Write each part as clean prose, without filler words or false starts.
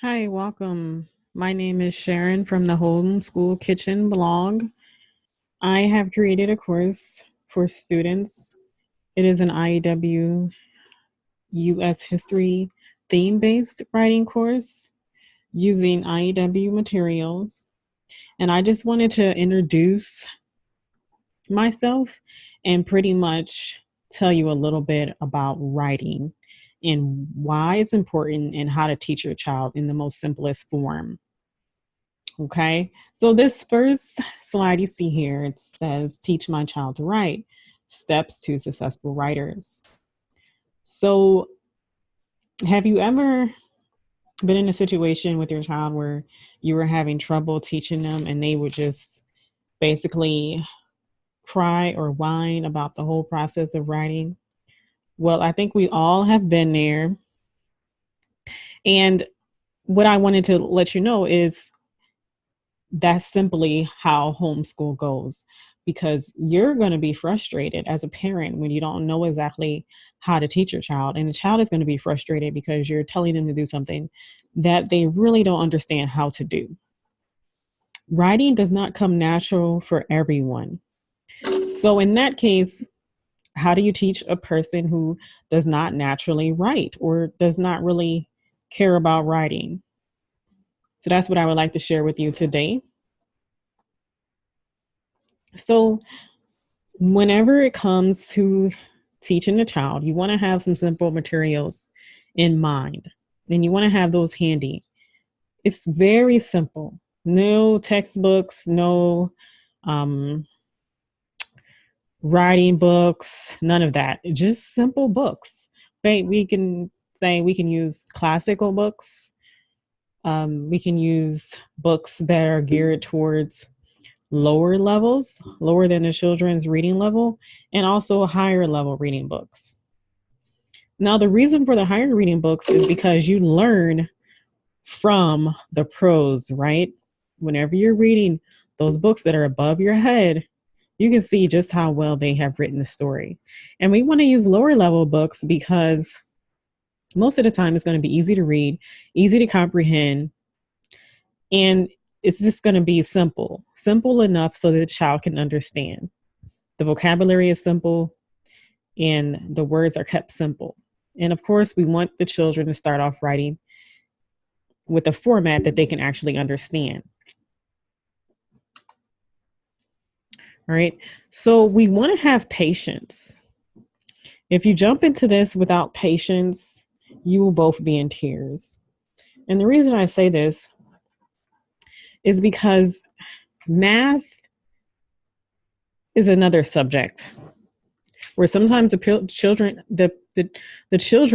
Hi, welcome. My name is Sharon from the Homeschool Kitchen blog. I have created a course for students. It is an IEW US history theme based writing course using IEW materials. And I just wanted to introduce myself and pretty much tell you a little bit about writing and why it's important and how to teach your child in the most simplest form. Okay, so this first slide you see here, it says, teach my child to write, steps to successful writers. So have you ever been in a situation with your child where you were having trouble teaching them and they would just basically cry or whine about the whole process of writing? Well, I think we all have been there. And what I wanted to let you know is that's simply how homeschool goes, because you're going to be frustrated as a parent when you don't know exactly how to teach your child, and the child is going to be frustrated because you're telling them to do something that they really don't understand how to do. Writing does not come natural for everyone. So in that case, how do you teach a person who does not naturally write or does not really care about writing? So that's what I would like to share with you today. So whenever it comes to teaching a child, you want to have some simple materials in mind and you want to have those handy. It's very simple. No textbooks, no um, writing books, none of that. Just simple books. Right? We can say we can use classical books. We can use books that are geared towards lower levels, lower than the children's reading level, and also higher level reading books. Now, the reason for the higher reading books is because you learn from the pros, right? Whenever you're reading those books that are above your head, you can see just how well they have written the story. And we want to use lower level books because most of the time it's going to be easy to read, easy to comprehend, and it's just going to be simple enough so that the child can understand. The vocabulary is simple and the words are kept simple. And of course, we want the children to start off writing with a format that they can actually understand. All right. So we want to have patience. If you jump into this without patience, you will both be in tears. And the reason I say this is because math is another subject where sometimes the children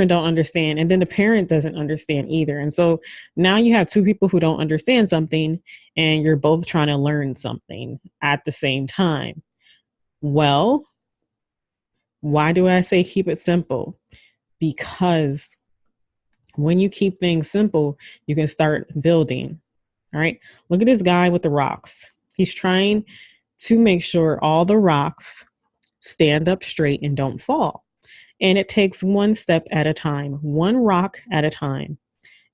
don't understand, and then the parent doesn't understand either. And so now you have two people who don't understand something and you're both trying to learn something at the same time. Well, why do I say keep it simple? Because when you keep things simple, you can start building. All right, look at this guy with the rocks. He's trying to make sure all the rocks stand up straight and don't fall. And it takes one step at a time, one rock at a time.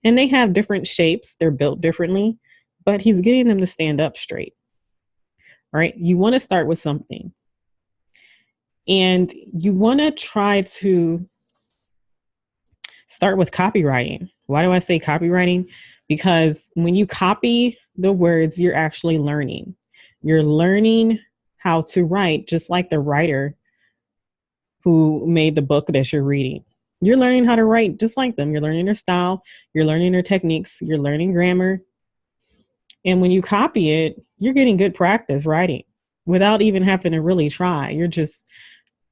And they have different shapes, they're built differently, but he's getting them to stand up straight. All right, you want to start with something. And you want to try to start with copywriting. Why do I say copywriting? Because when you copy the words, you're actually learning. You're learning how to write, just like the writer who made the book that you're reading. You're learning how to write just like them. You're learning their style, you're learning their techniques, you're learning grammar. And when you copy it, you're getting good practice writing without even having to really try. You're just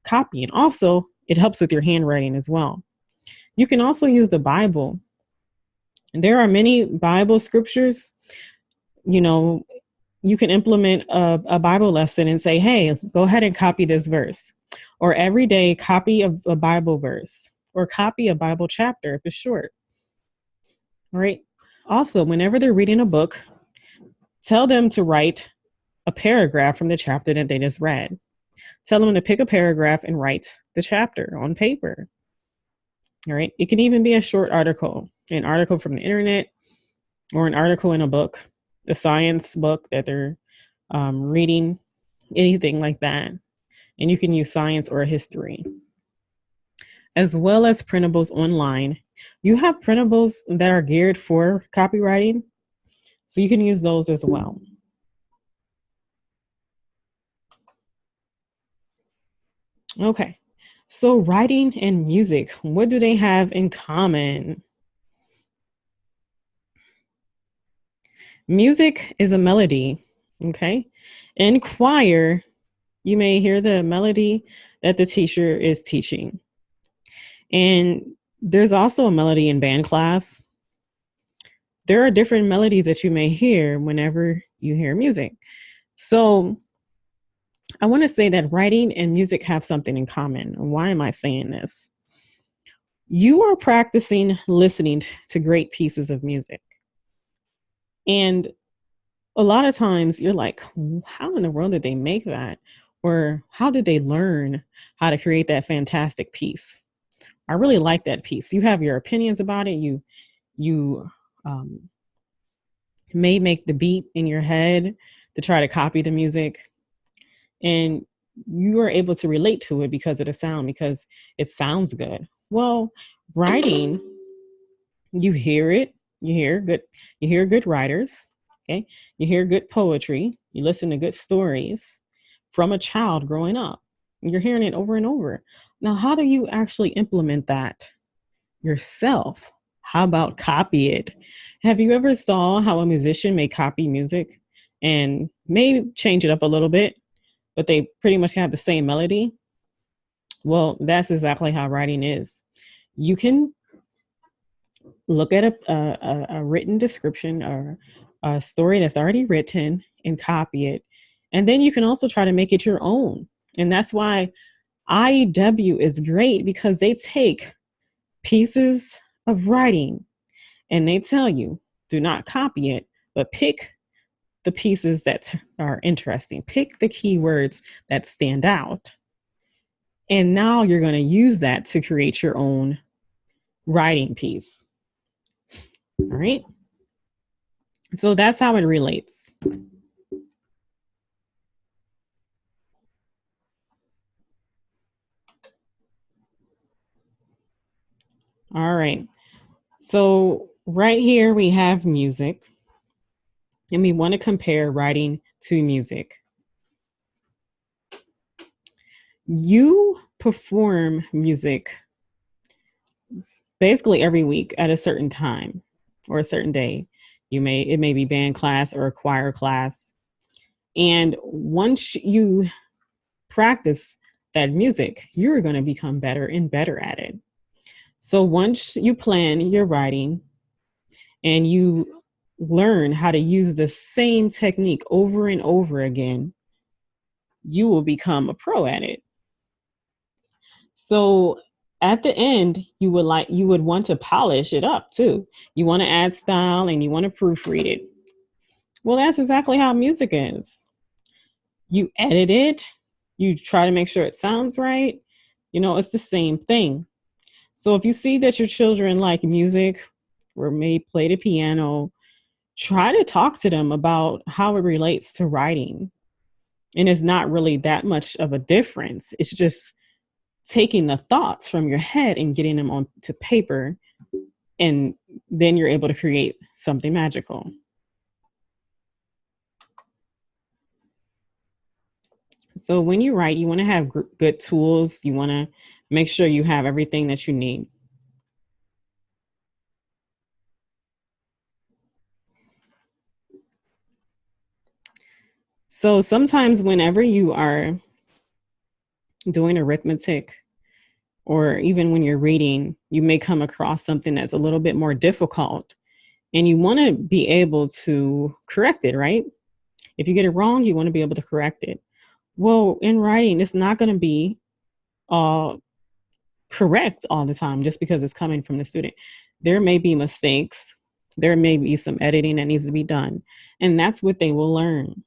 copying. Also, it helps with your handwriting as well. You can also use the Bible. There are many Bible scriptures. You know, you can implement a Bible lesson and say, hey, go ahead and copy this verse. Or every day, copy a Bible verse or copy a Bible chapter if it's short. All right. Also, whenever they're reading a book, tell them to write a paragraph from the chapter that they just read. Tell them to pick a paragraph and write the chapter on paper. All right. It can even be a short article, an article from the internet. or an article in a book, the science book that they're reading, anything like that. And you can use science or history, as well as printables online. You have printables that are geared for copywriting, so you can use those as well. Okay, so writing and music, what do they have in common? Music is a melody, okay? In choir, you may hear the melody that the teacher is teaching. And there's also a melody in band class. There are different melodies that you may hear whenever you hear music. So I want to say that writing and music have something in common. Why am I saying this? You are practicing listening to great pieces of music. And a lot of times you're like, how in the world did they make that? Or how did they learn how to create that fantastic piece? I really like that piece. You have your opinions about it. You um, may make the beat in your head to try to copy the music, and you are able to relate to it because of the sound, because it sounds good. Well, writing, you hear it, you hear good writers, okay? You hear good poetry, you listen to good stories from a child growing up. You're hearing it over and over. Now, how do you actually implement that yourself? How about copy it? Have you ever saw how a musician may copy music and may change it up a little bit, but they pretty much have the same melody? Well, that's exactly how writing is. You can look at a written description or a story that's already written and copy it. And then you can also try to make it your own. And that's why IEW is great, because they take pieces of writing and they tell you, do not copy it, but pick the pieces that are interesting. Pick the keywords that stand out. And now you're going to use that to create your own writing piece. All right. So that's how it relates. All right. So right here we have music, and we want to compare writing to music. You perform music basically every week at a certain time or a certain day. It may be band class or a choir class. And once you practice that music, you're going to become better and better at it. So once you plan your writing and you learn how to use the same technique over and over again, you will become a pro at it. So at the end, you would want to polish it up too. You want to add style and you want to proofread it. Well, that's exactly how music is. You edit it, you try to make sure it sounds right. It's the same thing. So if you see that your children like music or may play the piano, try to talk to them about how it relates to writing. And it's not really that much of a difference. It's just taking the thoughts from your head and getting them onto paper. And then you're able to create something magical. So when you write, you want to have good tools. You want to make sure you have everything that you need. So sometimes whenever you are doing arithmetic, or even when you're reading, you may come across something that's a little bit more difficult, and you want to be able to correct it, right? If you get it wrong, you want to be able to correct it. Well, in writing, it's not going to be correct all the time just because it's coming from the student. There may be mistakes. There may be some editing that needs to be done. And that's what they will learn.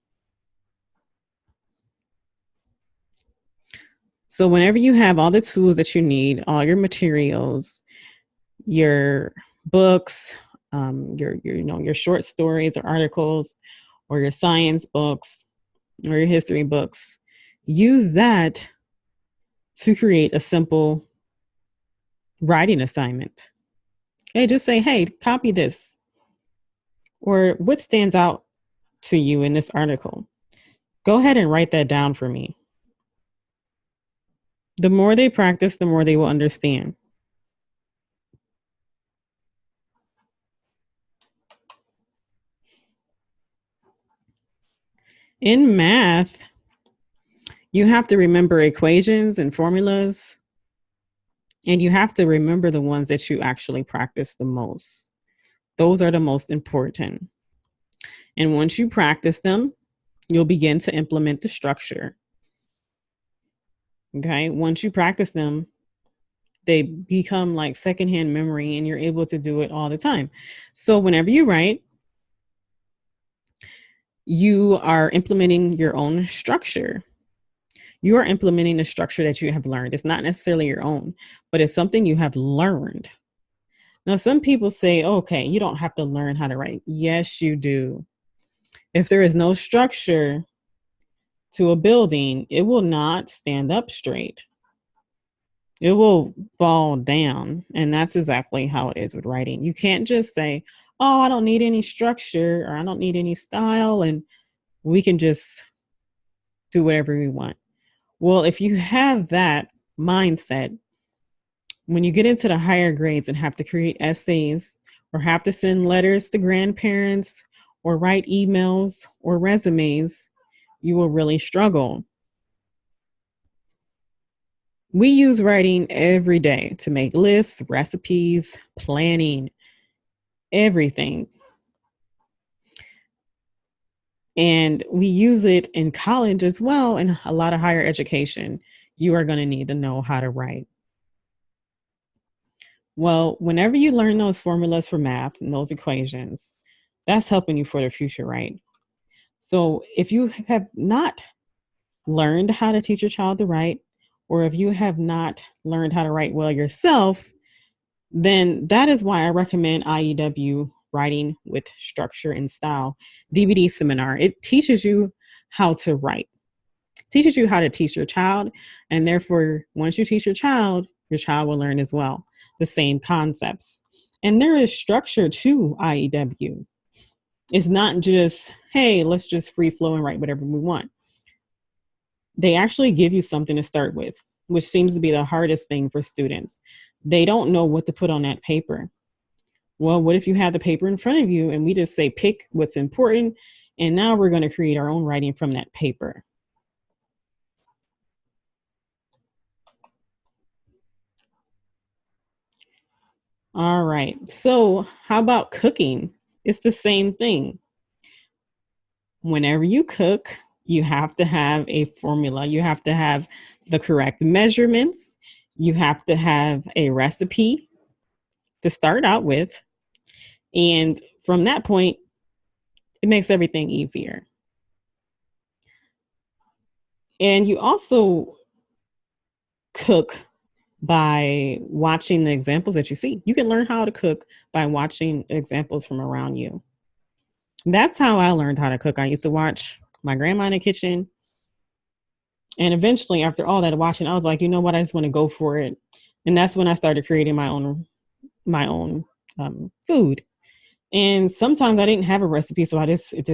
So whenever you have all the tools that you need, all your materials, your books, your short stories or articles or your science books or your history books. Use that to create a simple writing assignment. Okay, just say, hey, copy this. Or what stands out to you in this article? Go ahead and write that down for me. The more they practice, the more they will understand. In math, you have to remember equations and formulas, and you have to remember the ones that you actually practice the most. Those are the most important. And once you practice them, you'll begin to implement the structure. Okay. Once you practice them, they become like secondhand memory and you're able to do it all the time. So whenever you write, you are implementing your own structure. You are implementing the structure that you have learned. It's not necessarily your own, but it's something you have learned. Now, some people say, okay, you don't have to learn how to write. Yes, you do. If there is no structure to a building, it will not stand up straight. It will fall down. And that's exactly how it is with writing. You can't just say, oh, I don't need any structure or I don't need any style and we can just do whatever we want. Well, if you have that mindset, when you get into the higher grades and have to create essays or have to send letters to grandparents or write emails or resumes, you will really struggle. We use writing every day to make lists, recipes, planning, everything. And we use it in college as well, and a lot of higher education. You are going to need to know how to write. Well, whenever you learn those formulas for math and those equations, that's helping you for the future, right? So if you have not learned how to teach your child to write, or if you have not learned how to write well yourself, then that is why I recommend IEW Writing with Structure and Style DVD seminar. It teaches you how to write, teaches you how to teach your child, and therefore, once you teach your child will learn as well the same concepts. And there is structure to IEW. It's not just, hey, let's just free flow and write whatever we want. They actually give you something to start with, which seems to be the hardest thing for students. They don't know what to put on that paper. Well, what if you have the paper in front of you and we just say, pick what's important, and now we're going to create our own writing from that paper. All right. So how about cooking? It's the same thing. Whenever you cook, you have to have a formula. You have to have the correct measurements. You have to have a recipe to start out with. And from that point, it makes everything easier. And you also cook by watching the examples that you see. You can learn how to cook by watching examples from around you. That's how I learned how to cook. I used to watch my grandma in the kitchen. And eventually, after all that watching, I was like, you know what? I just want to go for it. And that's when I started creating my own food. And sometimes I didn't have a recipe, so I just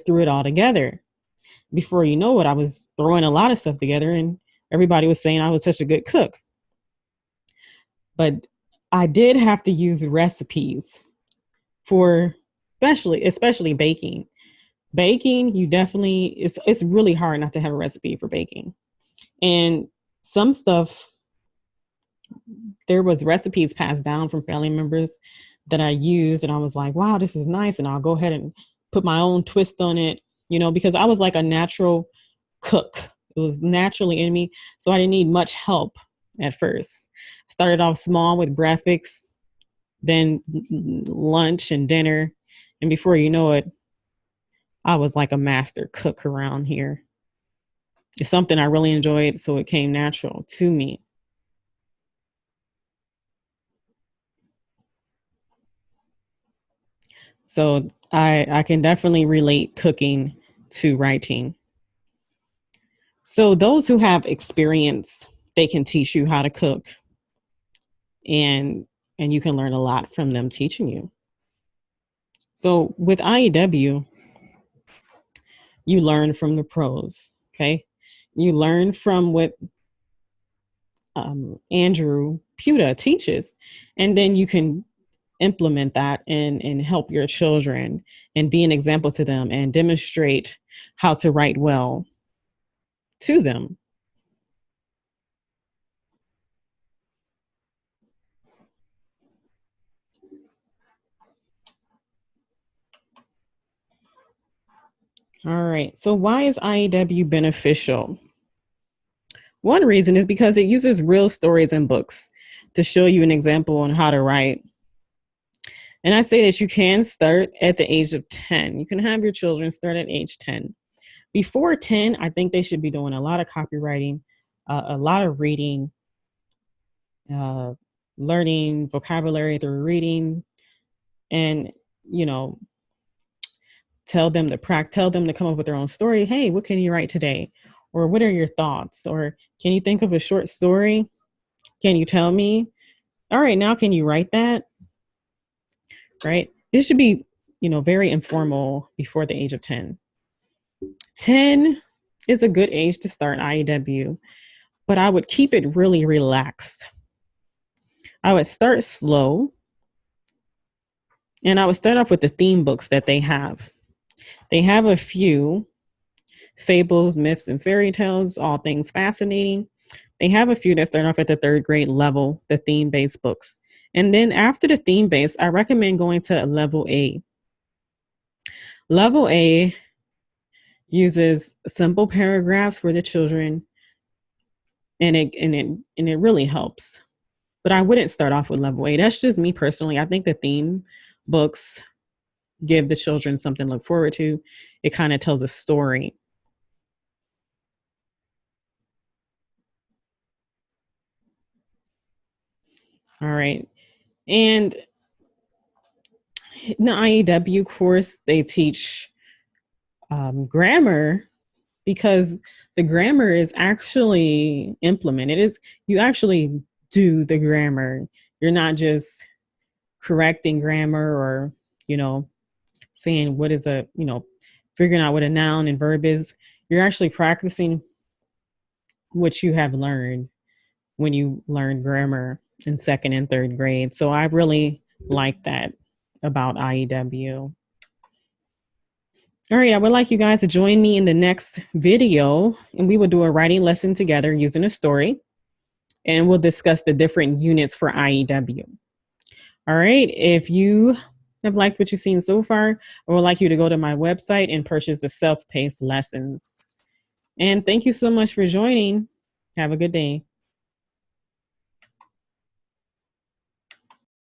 threw it all together. Before you know it, I was throwing a lot of stuff together, and everybody was saying I was such a good cook. But I did have to use recipes for especially baking. Baking, you definitely it's really hard not to have a recipe for baking. And some stuff, there was recipes passed down from family members that I used, and I was like, wow, this is nice, and I'll go ahead and put my own twist on it, because I was like a natural cook. It was naturally in me, so I didn't need much help at first. I started off small with breakfast, then lunch and dinner, and before you know it, I was like a master cook around here. It's something I really enjoyed, so it came natural to me. So I can definitely relate cooking to writing. So those who have experience, they can teach you how to cook, and you can learn a lot from them teaching you. So with IEW, you learn from the pros, okay? You learn from what Andrew Puda teaches, and then you can implement that and help your children and be an example to them and demonstrate how to write well to them. All right. So why is IEW beneficial? One reason is because it uses real stories and books to show you an example on how to write. And I say that you can start at the age of 10. You can have your children start at age 10. Before 10, I think they should be doing a lot of copywriting, a lot of reading, uh, learning vocabulary through reading, and you know, tell them to come up with their own story. Hey, what can you write today? Or what are your thoughts? Or can you think of a short story? Can you tell me? All right, now can you write that? Right? It should be, very informal before the age of 10. 10 is a good age to start IEW, but I would keep it really relaxed. I would start slow, and I would start off with the theme books that they have. They have a few fables, myths, and fairy tales, all things fascinating. They have a few that start off at the third grade level, the theme based books. And then after the theme base, I recommend going to level A. Level A uses simple paragraphs for the children, and it really helps. But I wouldn't start off with level A. That's just me personally. I think the theme books give the children something to look forward to. It kind of tells a story. All right. And in the IEW course, they teach grammar, because the grammar is actually implemented. Is You actually do the grammar. You're not just correcting grammar, or you know saying what is a figuring out what a noun and verb is. You're actually practicing what you have learned when you learn grammar in second and third grade. So I really like that about IEW. All right, I would like you guys to join me in the next video, and we will do a writing lesson together using a story, and we'll discuss the different units for IEW. All right, if you have liked what you've seen so far, I would like you to go to my website and purchase the self-paced lessons. And thank you so much for joining. Have a good day.